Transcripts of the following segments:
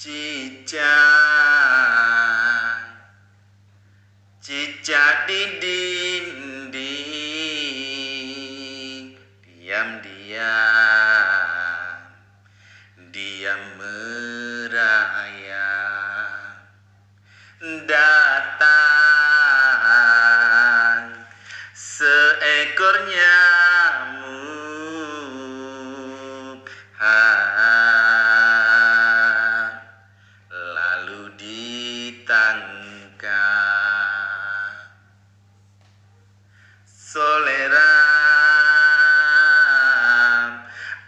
Cicak, cicak di dinding, diam-diam, diam merayap. Datang seekor nyamuk, lalu ditangkap. Soleram,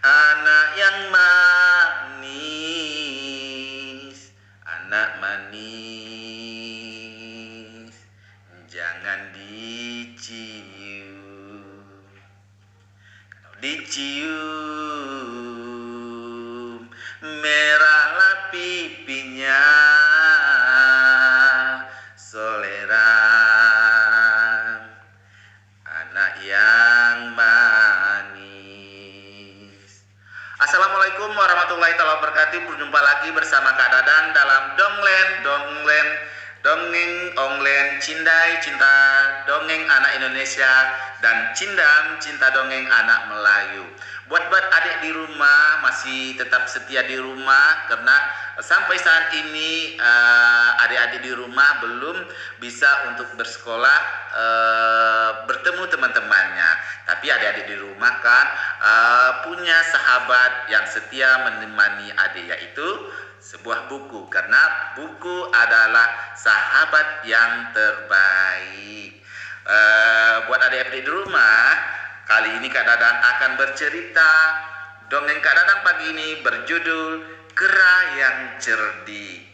anak yang manis, anak manis, jangan dicium. Kalau dicium, merahlah pipinya. Soleram, anak yang manis. Assalamualaikum warahmatullahi wabarakatuh. Berjumpa lagi bersama Kak Dadan dalam Dongeng Onglen Cindai Cinta Dongeng Anak Indonesia dan Cindam Cinta Dongeng Anak Melayu. Buat adik di rumah masih tetap setia di rumah, karena sampai saat ini adik-adik di rumah belum bisa untuk bersekolah, bertemu teman-temannya. Tapi adik-adik di rumah kan punya sahabat yang setia menemani adik, yaitu sebuah buku, karena buku adalah sahabat yang terbaik. Buat adik-adik di rumah, kali ini Kak Dadang akan bercerita. Dongeng Kak Dadang pagi ini berjudul Kera yang Cerdik.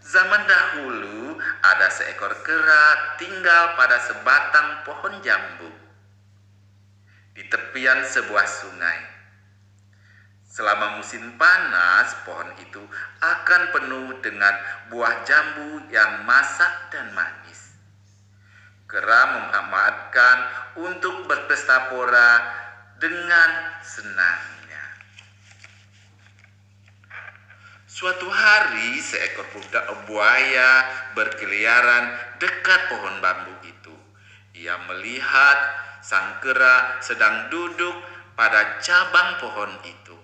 Zaman dahulu ada seekor kera tinggal pada sebatang pohon jambu di tepian sebuah sungai. Selama musim panas, pohon itu akan penuh dengan buah jambu yang masak dan manis. Kera memanfaatkan untuk berpesta pora dengan senangnya. Suatu hari, seekor buaya berkeliaran dekat pohon bambu itu. Ia melihat sang kera sedang duduk pada cabang pohon itu.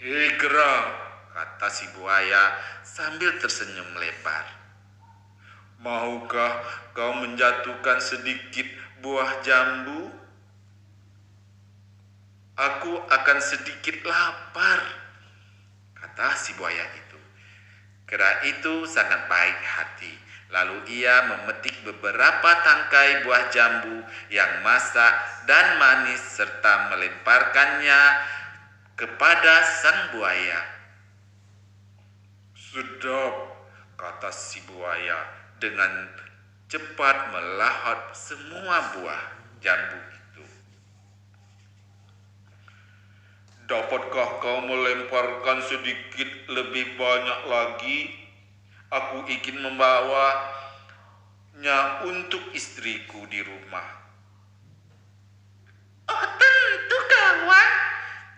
"Hei kera," kata si buaya sambil tersenyum lebar. "Maukah kau menjatuhkan sedikit buah jambu? Aku akan sedikit lapar," kata si buaya itu. Kera itu sangat baik hati. Lalu ia memetik beberapa tangkai buah jambu yang masak dan manis serta melemparkannya kepada sang buaya. "Sedap," kata si buaya dengan cepat melahap semua buah jambu itu. "Dapatkah kau melemparkan sedikit lebih banyak lagi? Aku ingin membawanya untuk istriku di rumah." "Oh tentu kawan,"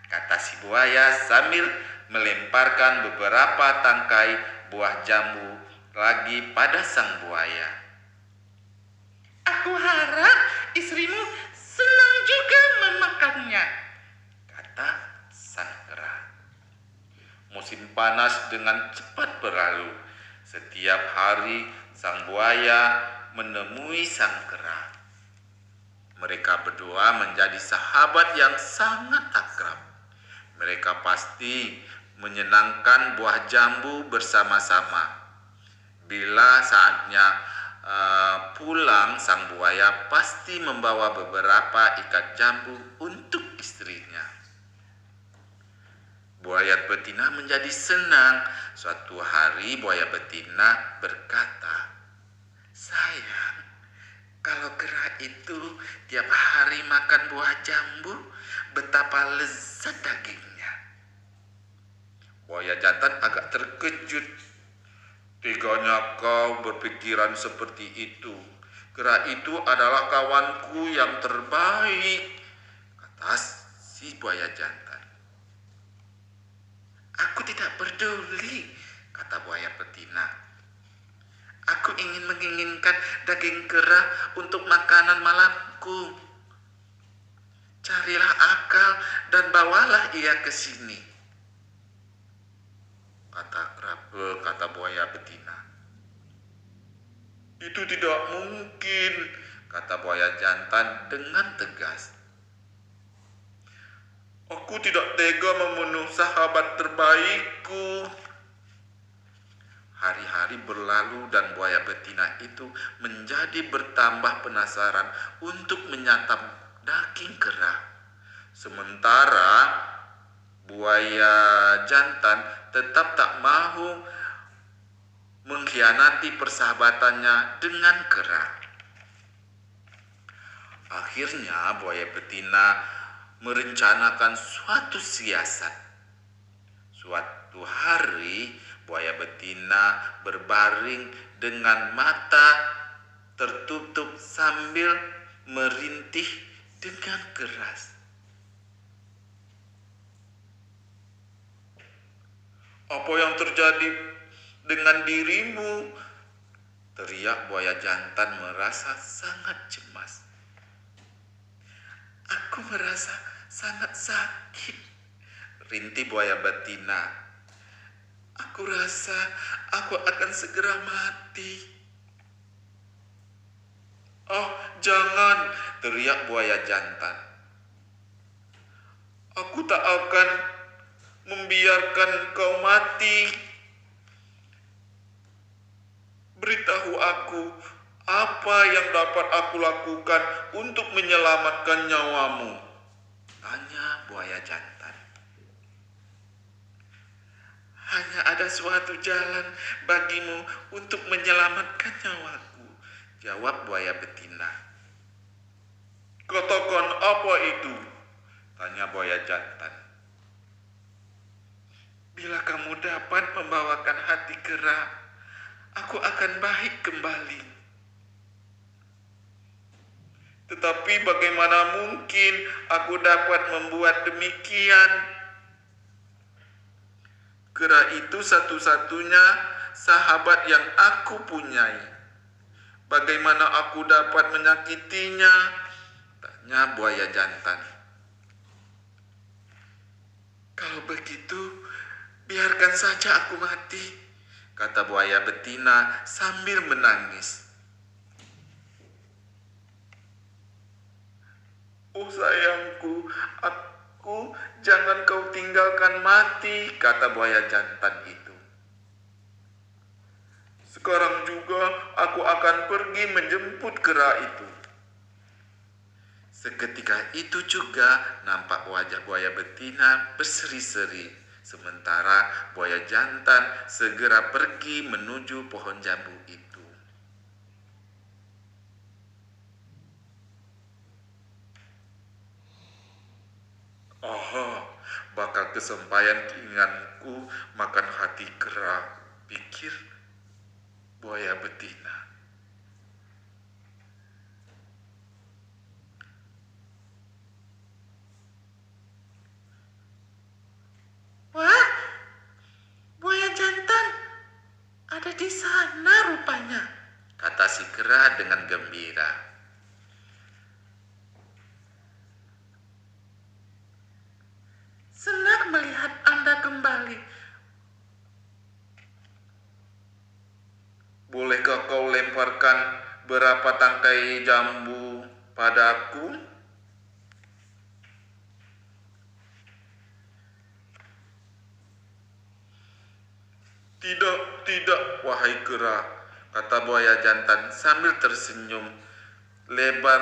kata si buaya sambil melemparkan beberapa tangkai buah jambu lagi pada sang buaya. "Aku harap istrimu senang juga memakannya," kata sang kera. Musim panas dengan cepat berlalu. Setiap hari sang buaya menemui sang kera. Mereka berdua menjadi sahabat yang sangat akrab. Mereka pasti menyenangkan buah jambu bersama-sama. Bila saatnya pulang, sang buaya pasti membawa beberapa ikat jambu untuk istrinya. Buaya betina menjadi senang. Suatu hari buaya betina berkata, "Sayang, kalau kera itu tiap hari makan buah jambu, betapa lezat dagingnya." Buaya jantan agak terkejut. "Teganya kau berpikiran seperti itu. Kera itu adalah kawanku yang terbaik," kata si buaya jantan. tidak peduli, kata buaya betina. Aku ingin menginginkan daging kera untuk makanan malamku. Carilah akal dan bawalah ia ke sini, kata buaya betina. Itu tidak mungkin, kata buaya jantan dengan tegas. Aku tidak tega membunuh sahabat terbaikku. Hari-hari berlalu dan buaya betina itu menjadi bertambah penasaran untuk menyantap daging kera. Sementara buaya jantan tetap tak mau mengkhianati persahabatannya dengan kera. Akhirnya buaya betina merencanakan suatu siasat. Suatu hari buaya betina berbaring dengan mata tertutup sambil merintih dengan keras. Apa yang terjadi dengan dirimu? Teriak buaya jantan merasa sangat cemas. Aku merasa sangat sakit, rintih buaya betina. Aku rasa aku akan segera mati. Oh, jangan, teriak buaya jantan. Aku tak akan membiarkan kau mati. Beritahu aku apa yang dapat aku lakukan untuk menyelamatkan nyawamu, tanya buaya jantan. Hanya ada suatu jalan bagimu untuk menyelamatkan nyawaku, jawab buaya betina. Katakan apa itu? Tanya buaya jantan. Bila kamu dapat membawakan hati kera, aku akan baik kembali. Tetapi bagaimana mungkin aku dapat membuat demikian? Kera itu satu-satunya sahabat yang aku punyai. Bagaimana aku dapat menyakitinya? Tanya buaya jantan. Kalau begitu, biarkan saja aku mati, kata buaya betina sambil menangis. Oh sayangku, jangan kau tinggalkan mati, kata buaya jantan itu. Sekarang juga aku akan pergi menjemput kera itu. Seketika itu juga nampak wajah buaya betina berseri-seri. Sementara buaya jantan segera pergi menuju pohon jambu itu. Aha, bakal kesampaian keinginanku makan hati kera, pikir buaya betina. Wah, buaya jantan ada di sana rupanya, kata si kera dengan gembira. Senang melihat Anda kembali. Bolehkah kau lemparkan berapa tangkai jambu padaku? Tidak, wahai kera, kata buaya jantan sambil tersenyum lebar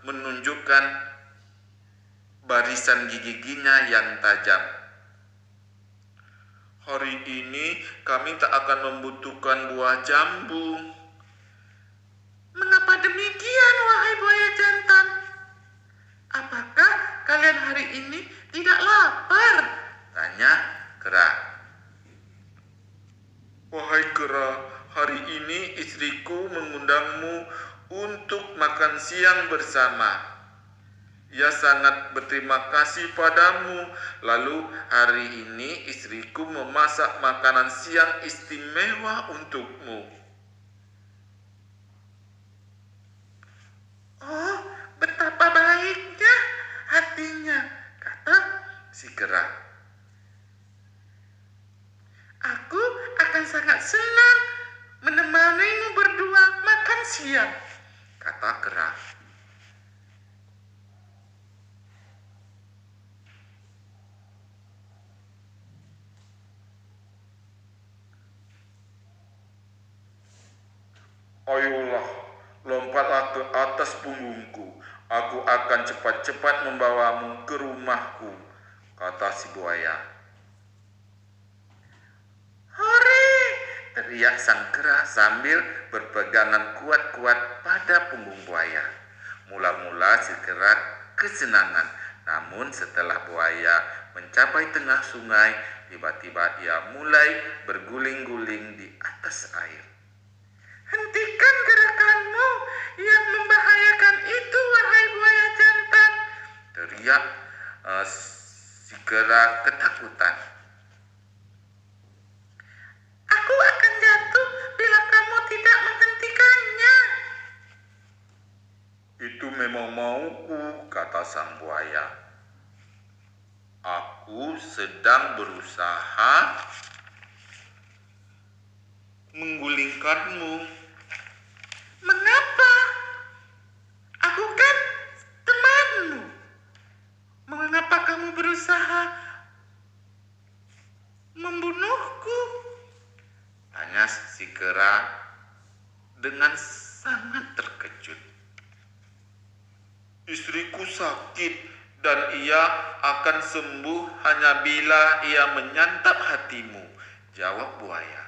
menunjukkan barisan gigi-giginya yang tajam. Hari ini kami tak akan membutuhkan buah jambu. Mengapa demikian, wahai buaya jantan? Apakah kalian hari ini tidak lapar? Tanya kera. Wahai kera, hari ini istriku mengundangmu untuk makan siang bersama. Ia sangat berterima kasih padamu. Lalu hari ini istriku memasak makanan siang istimewa untukmu. Oh, betapa baiknya hatinya, kata si kera. Aku akan sangat senang menemanimu berdua makan siang, kata kera. Ayolah, lompatlah ke atas punggungku. Aku akan cepat-cepat membawamu ke rumahku, kata si buaya. Hore! Teriak sang kera sambil berpegangan kuat-kuat pada punggung buaya. Mula-mula si kera kesenangan, namun setelah buaya mencapai tengah sungai, tiba-tiba ia mulai berguling-guling di atas air. Hentikan gerakanmu yang membahayakan itu, wahai buaya jantan, teriak si kera ketakutan. Aku akan jatuh bila kamu tidak menghentikannya. Itu memang mauku, kata sang buaya. Aku sedang berusaha menggulingkanmu. Mengapa? Aku kan temanmu. Mengapa kamu berusaha membunuhku? Tanya si kera dengan sangat terkejut. Istriku sakit dan ia akan sembuh hanya bila ia menyantap hatimu, jawab buaya.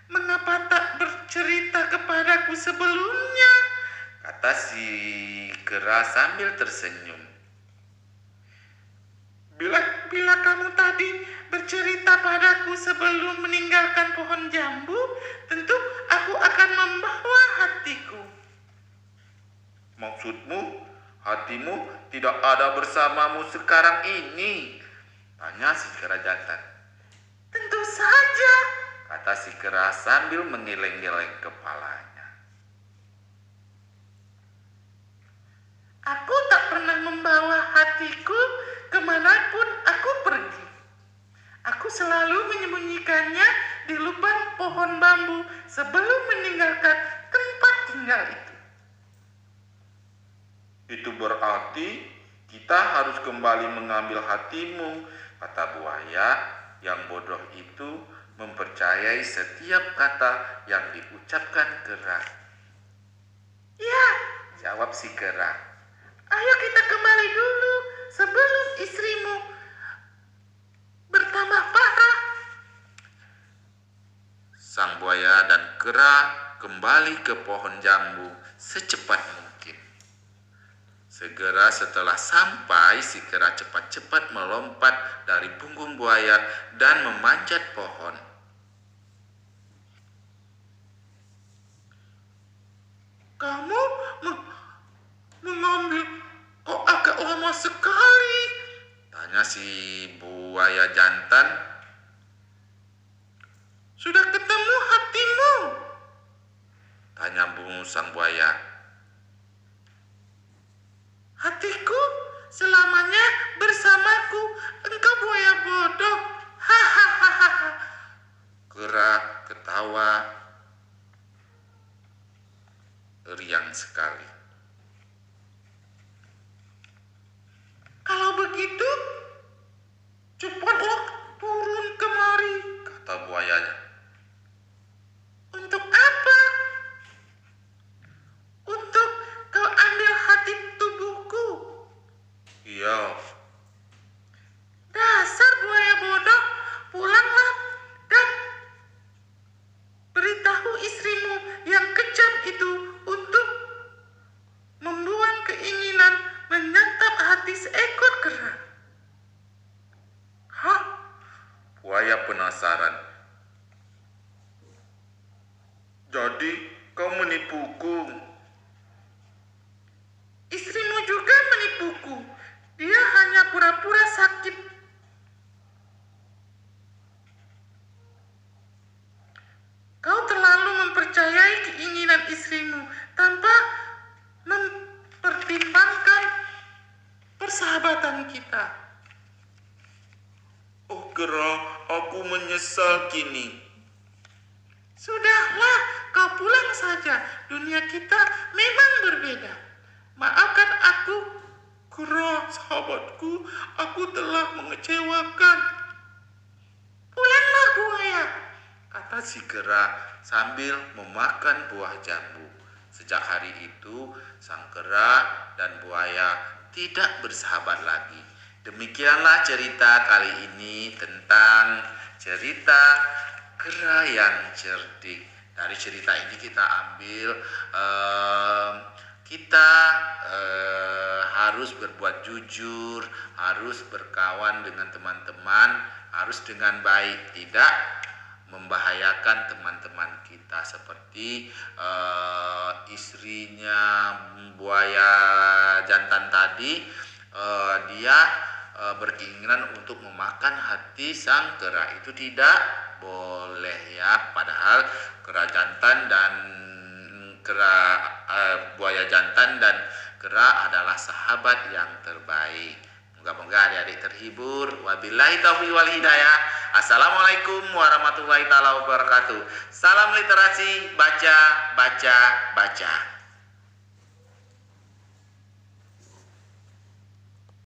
Mengapa tak bercerita kepadaku sebelumnya? Kata si kera sambil tersenyum. Bila kamu tadi bercerita padaku sebelum meninggalkan pohon jambu, tentu aku akan membawa hatiku. Maksudmu, hatimu tidak ada bersamamu sekarang ini? Tanya si kera jantan. Tentu saja, kata si kera sambil menggeleng-geleng kepalanya. Aku tak pernah membawa hatiku kemanapun aku pergi. Aku selalu menyembunyikannya di lubang pohon bambu sebelum meninggalkan tempat tinggal itu. Itu berarti kita harus kembali mengambil hatimu, kata buaya yang bodoh itu mempercayai setiap kata yang diucapkan kera. Ya, jawab si kera. Ayo kita kembali dulu sebelum istrimu bertambah parah. Sang buaya dan kera kembali ke pohon jambu secepat mungkin. Segera setelah sampai, si kera cepat-cepat melompat dari punggung buaya dan memanjat pohon. Kamu mengambil kok agak lama sekali, tanya si buaya jantan. Sudah ketemu hatimu? Tanya sang buaya. Hatiku selamanya bersamaku, engkau buaya bodoh. Hahaha. Kera ketawa riang sekali. Kalau begitu, cepatlah turun kemari, kata buayanya. Untuk apa? Untuk kau ambil hati tubuhku. pura-pura sakit. Kau terlalu mempercayai keinginan istrimu tanpa mempertimbangkan persahabatan kita. Oh Kera, aku menyesal kini. Sudahlah, kau pulang saja. Dunia kita memang berbeda. Maafkan aku, Kera, sahabatku. Aku telah mengecewakan. Pulanglah buaya, kata si Kera sambil memakan buah jambu. Sejak hari itu, sang kera dan buaya tidak bersahabat lagi. Demikianlah cerita kali ini tentang cerita kera yang cerdik. Dari cerita ini kita ambil kita harus berbuat jujur, harus berkawan dengan teman-teman, harus dengan baik, tidak membahayakan teman-teman kita seperti istrinya buaya jantan tadi. Dia berkeinginan untuk memakan hati sang kera, itu tidak boleh ya, padahal kera jantan dan buaya jantan dan kera adalah sahabat yang terbaik. Moga-moga adik-adik terhibur. Wabillahi taufiq wal hidayah. Assalamualaikum warahmatullahi taala wabarakatuh. Salam literasi, baca, baca, baca.